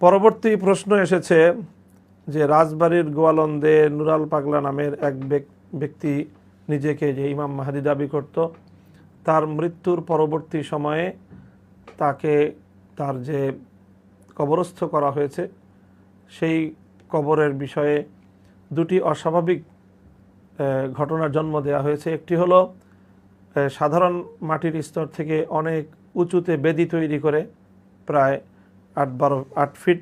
পরবর্তী প্রশ্ন এসেছে যে রাজবাড়ির গোয়ালন্দে নুরাল পাগলা নামের এক ব্যক্তি নিজেকে যে ইমাম মাহদি দাবি করত, তার মৃত্যুর পরবর্তী সময়ে তাকে তার যে কবরস্থ করা হয়েছে সেই কবরের বিষয়ে দুটি অস্বাভাবিক ঘটনার জন্ম দেওয়া হয়েছে। একটি হলো সাধারণ মাটির স্তর থেকে অনেক উঁচুতে বেদি তৈরি করে, প্রায় 8 ফিট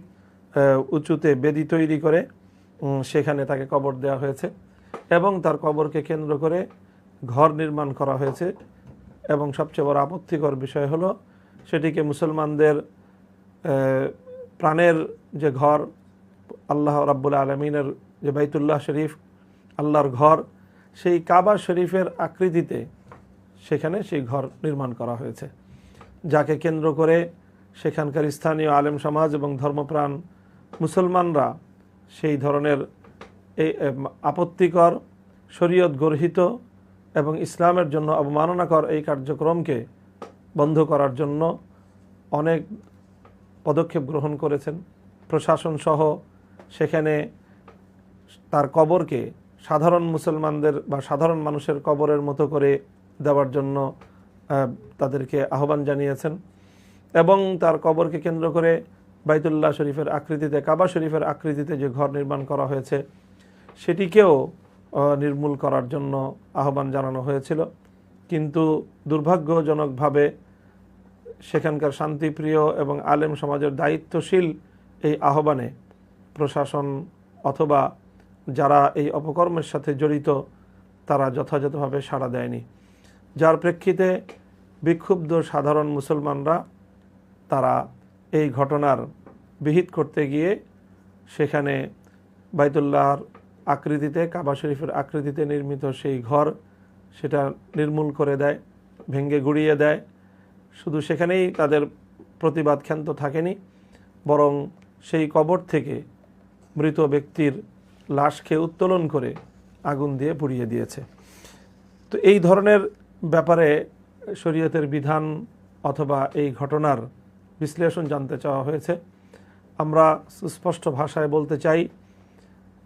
উঁচুতে বেদি তৈরি করে সেখানে তাকে কবর দেওয়া হয়েছে এবং তার কবরকে কেন্দ্র করে ঘর নির্মাণ করা হয়েছে। এবং সবচেয়ে বড় আপত্তিকর বিষয় হলো সেটিকে মুসলমানদের প্রাণের যে ঘর, আল্লাহ রাব্বুল আলামিনের যে বাইতুল্লাহ শরীফ, আল্লাহর ঘর, সেই কাবা শরীফের আকৃতিতে সেখানে সেই ঘর নির্মাণ করা হয়েছে, যাকে কেন্দ্র করে সেখানকার স্থানীয় আলেম সমাজ এবং ধর্মপ্রাণ মুসলমানরা সেই ধরনের এই আপত্তিকর, শরীয়ত গর্হিত এবং ইসলামের জন্য অবমাননাকর এই কার্যক্রমকে বন্ধ করার জন্য অনেক পদক্ষেপ গ্রহণ করেছেন। প্রশাসন সহ সেখানে তার কবরকে সাধারণ মুসলমানদের বা সাধারণ মানুষের কবরের মতো করে দেওয়ার জন্য তাদেরকে আহ্বান জানিয়েছেন এবং তার কবরকে কেন্দ্র করে বাইতুল্লাহ শরীফের আকৃতিতে, কাবা শরীফের আকৃতিতে যে ঘর নির্মাণ করা হয়েছে সেটিকেও নির্মূল করার জন্য আহ্বান জানানো হয়েছিল। কিন্তু দুর্ভাগ্যজনকভাবে সেখানকার শান্তিপ্রিয় এবং আলেম সমাজের দায়িত্বশীল এই আহ্বানে প্রশাসন অথবা যারা এই অপকর্মের সাথে জড়িত তারা যথাযথভাবে সাড়া দেয়নি, যার প্রেক্ষিতে বিক্ষুব্ধ সাধারণ মুসলমানরা তারা এই ঘটনার বিহিত করতে গিয়ে সেখানে বাইতুল্লাহর আকৃতিতে, কাবা শরীফের আকৃতিতে নির্মিত সেই ঘর সেটা নির্মূল করে দেয়, ভেঙে গুড়িয়ে দেয়। শুধু সেখানেই তাদের প্রতিবাদ ক্ষান্ত থাকেনি, বরং সেই কবর থেকে মৃত ব্যক্তির লাশকে উত্তোলন করে আগুন দিয়ে পুড়িয়ে দিয়েছে। তো এই ধরনের ব্যাপারে শরীয়তের বিধান অথবা এই ঘটনার বিশ্লেষণ জানতে চাওয়া হয়েছে। আমরা সুস্পষ্ট ভাষায় বলতে চাই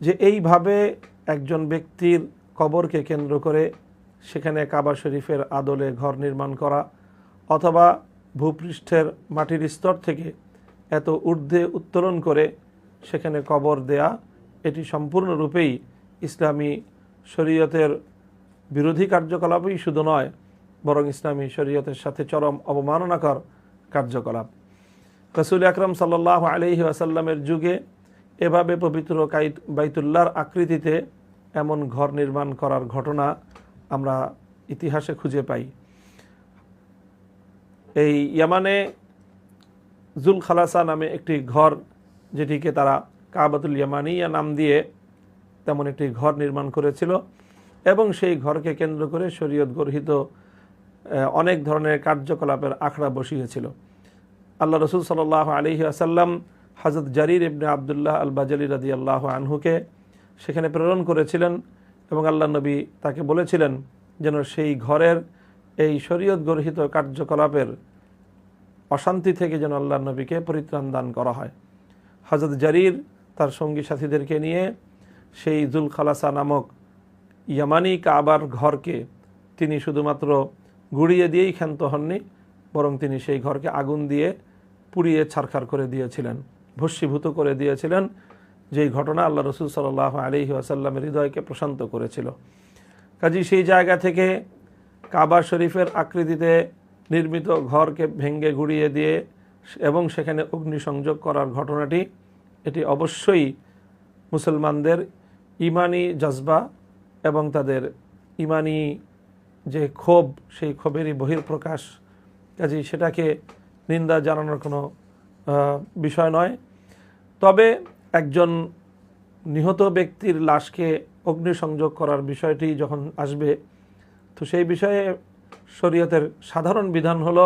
যে এইভাবে একজন ব্যক্তির কবরকে কেন্দ্র করে সেখানে কাবা শরীফের আদলে ঘর নির্মাণ করা অথবা ভূপৃষ্ঠের মাটির স্তর থেকে এত ঊর্ধ্বে উত্তোলন করে সেখানে কবর দেয়া, এটি সম্পূর্ণরূপেই ইসলামী শরীয়তের বিরোধী কার্যকলাপই শুধু নয়, বরং ইসলামী শরীয়তের সাথে চরম অবমাননাকর কার্যকলাপ। রাসূল আকরাম সাল্লাল্লাহু আলাইহি ওয়াসাল্লামের যুগে এভাবে পবিত্র বাইতুল্লাহর আকৃতিতে এমন ঘর নির্মাণ করার ঘটনা আমরা ইতিহাসে খুঁজে পাই। এই ইয়ামানে জুল খালাসা নামে একটি ঘর, যেটিকে তারা কাবাতুল ইয়ামানিয়া নাম দিয়ে তেমন একটি ঘর নির্মাণ করেছিল এবং সেই ঘরকে কেন্দ্র করে শরীয়ত গর্হিত অনেক ধরনের কার্যকলাপের আখড়া বসিয়েছিল। আল্লাহ রসুল সাল্লাল্লাহু আলাইহি ওয়াসাল্লাম হযরত জারির ইবনে আবদুল্লাহ আল বাজালি রাদিয়াল্লাহু আনহুকে সেখানে প্রেরণ করেছিলেন এবং আল্লাহ নবী তাকে বলেছিলেন যেন সেই ঘরের এই শরীয়ত গর্হিত কার্যকলাপের অশান্তি থেকে যেন আল্লাহ নবীকে পরিত্রাণ দান করা হয়। হযরত জারির তার সঙ্গী সাথীদেরকে নিয়ে সেই জুল খালাসা নামক ইয়ামানি কাবার ঘরকে তিনি শুধুমাত্র গুড়িয়ে দিয়েই ক্ষান্ত হননি, বরং তিনি সেই ঘরকে আগুন দিয়ে পুড়িয়ে ছারখার করে দিয়েছিলেন, ভস্মীভূত করে দিয়েছিলেন, যেই ঘটনা আল্লাহ রসুল সাল্লাল্লাহু আলাইহি ওয়াসাল্লামের হৃদয়কে প্রশান্ত করেছিল। কাজেই সেই জায়গা থেকে কাবা শরীফের আকৃতিতে নির্মিত ঘরকে ভেঙে গুড়িয়ে দিয়ে এবং সেখানে অগ্নিসংযোগ করার ঘটনাটি, এটি অবশ্যই মুসলমানদের ইমানি জজবা এবং তাদের ইমানি যে ক্ষোভ, সেই ক্ষোভেরই বহিঃপ্রকাশ। কাজেই সেটাকে নিন্দা জানানোর কোনো বিষয় নয়। তবে একজন নিহত ব্যক্তির লাশকে অগ্নিসংযোগ করার বিষয়টি যখন আসবে, তো সেই বিষয়ে শরীয়তের সাধারণ বিধান হলো,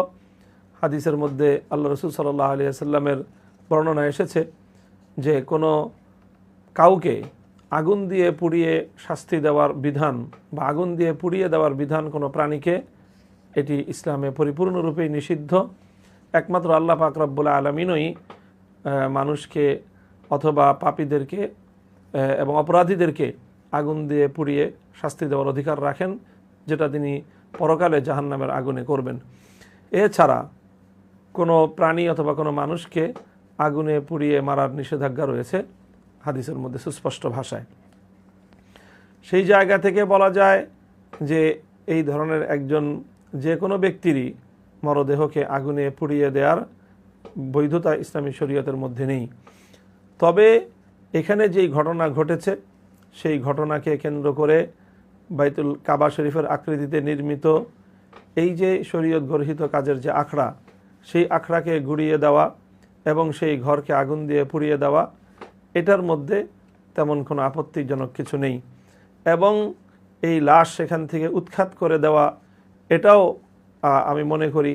হাদিসের মধ্যে আল্লাহ রসুল সাল্লাল্লাহু আলাইহি ওয়াসাল্লামের বর্ণনা এসেছে যে কোনো কাউকে আগুন দিয়ে পুড়িয়ে শাস্তি দেওয়ার বিধান বা আগুন দিয়ে পুড়িয়ে দেওয়ার বিধান কোনো প্রাণীকে, এটি ইসলামে পরিপূর্ণরূপেই নিষিদ্ধ। একমাত্র আল্লাহ পাক রব্বুল আলামিনই মানুষকে অথবা পাপীদেরকে এবং অপরাধীদেরকে আগুন দিয়ে পুড়িয়ে শাস্তি দেওয়ার অধিকার রাখেন, যেটা তিনি পরকালে জাহান্নামের আগুনে করবেন। এছাড়া কোনো প্রাণী অথবা কোনো মানুষকে আগুনে পুড়িয়ে মারার নিষেধাজ্ঞা রয়েছে হাদিসের মধ্যে সুস্পষ্ট ভাষায়। সেই জায়গা থেকে বলা যায় যে এই ধরনের একজন যে কোনো ব্যক্তিরই মরদেহকে আগুনে পুড়িয়ে দেওয়ার বৈধতা ইসলামী শরীয়তের মধ্যে নেই। তবে এখানে যেই ঘটনা ঘটেছে সেই ঘটনাকে কেন্দ্র করে বাইতুল কাবা শরীফের আকৃতিতে নির্মিত এই যে শরীয়ত গর্হিত কাজের যে আখড়া, সেই আখড়াকে গুড়িয়ে দেওয়া এবং সেই ঘরকে আগুন দিয়ে পুড়িয়ে দেওয়া, এটার মধ্যে তেমন কোনো আপত্তিজনক কিছু নেই। এবং এই লাশ সেখান থেকে উৎখাত করে দেওয়া, এটাও আমি মনে করি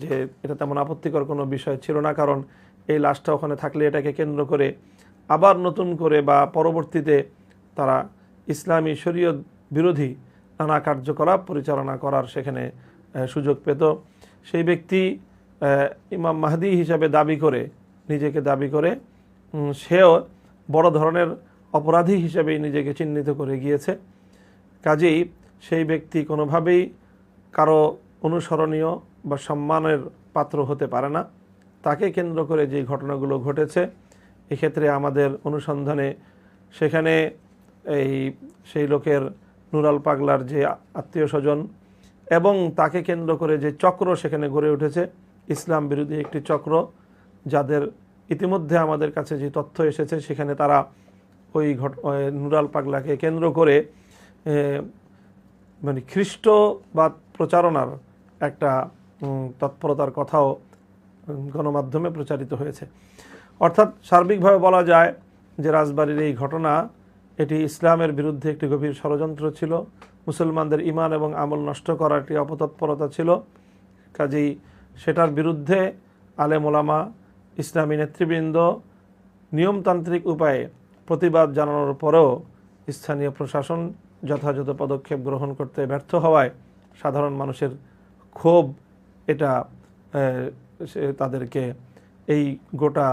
যে এটা তেমন আপত্তিকর কোনো বিষয় ছিল না, কারণ এই লাশটা ওখানে থাকলে এটাকে কেন্দ্র করে আবার নতুন করে বা পরবর্তীতে তারা ইসলামী শরীয়ত বিরোধী নানা কার্যকলাপ পরিচালনা করার সেখানে সুযোগ পেত। সেই ব্যক্তি ইমাম মাহদি হিসাবে নিজেকে দাবি করে সেও বড় ধরনের অপরাধী হিসেবেই নিজেকে চিহ্নিত করে গিয়েছে। কাজেই সেই ব্যক্তি কোনোভাবেই কারো অনুসরণীয় বা সম্মানের পাত্র হতে পারে না। তাকে কেন্দ্র করে যে ঘটনাগুলো ঘটেছে, এক্ষেত্রে আমাদের অনুসন্ধানে সেখানে সেই লোকের নুরাল পাগলার যে আত্মীয় স্বজন এবং তাকে কেন্দ্র করে যে চক্র সেখানে গড়ে উঠেছে, ইসলাম বিরোধী একটি চক্র, যাদের ইতিমধ্যে আমাদের কাছে যে তথ্য এসেছে সেখানে তারা ওই নুরাল পাগলাকে কেন্দ্র করে মানে খ্রিস্টবাদ প্রচারণার একটা তৎপরতার কথাও গণমাধ্যমে প্রচারিত হয়েছে। অর্থাৎ সার্বিকভাবে বলা যায় যে রাজবাড়ির এই ঘটনা এটি ইসলামের বিরুদ্ধে একটি গভীর ষড়যন্ত্র ছিল, মুসলমানদের ঈমান এবং আমল নষ্ট করার একটি অপতৎপরতা ছিল। কাজেই সেটার বিরুদ্ধে আলেম ওলামা, ইসলামী নেতৃবৃন্দ নিয়মতান্ত্রিক উপায়ে প্রতিবাদ জানানোর পরেও স্থানীয় প্রশাসন যথাযথ পদক্ষেপ গ্রহণ করতে ব্যর্থ হওয়ায় সাধারণ মানুষের ক্ষোভ এটা তাদেরকে এই গোটা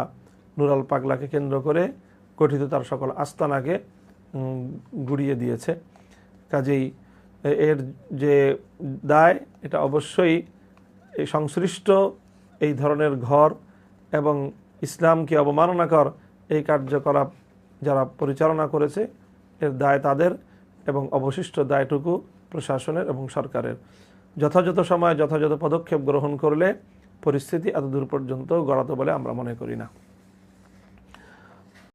নুরাল পাগলাকে কেন্দ্র করে গঠিত তার সকল আস্তানাকে গুড়িয়ে দিয়েছে। কাজেই এর যে দায়, এটা অবশ্যই এই সংশ্লিষ্ট এই ধরনের ঘর এবং ইসলামকে অবমাননাকর এই কার্যকলাপ যারা পরিচালনা করেছে, এর দায় তাদের এবং অবশিষ্ট দায়টুকু প্রশাসনের এবং সরকারের। যথাযথ সময়ে যথাযথ পদক্ষেপ গ্রহণ করলে পরিস্থিতি এত দূর পর্যন্ত গড়াতো বলে আমরা মনে করি না।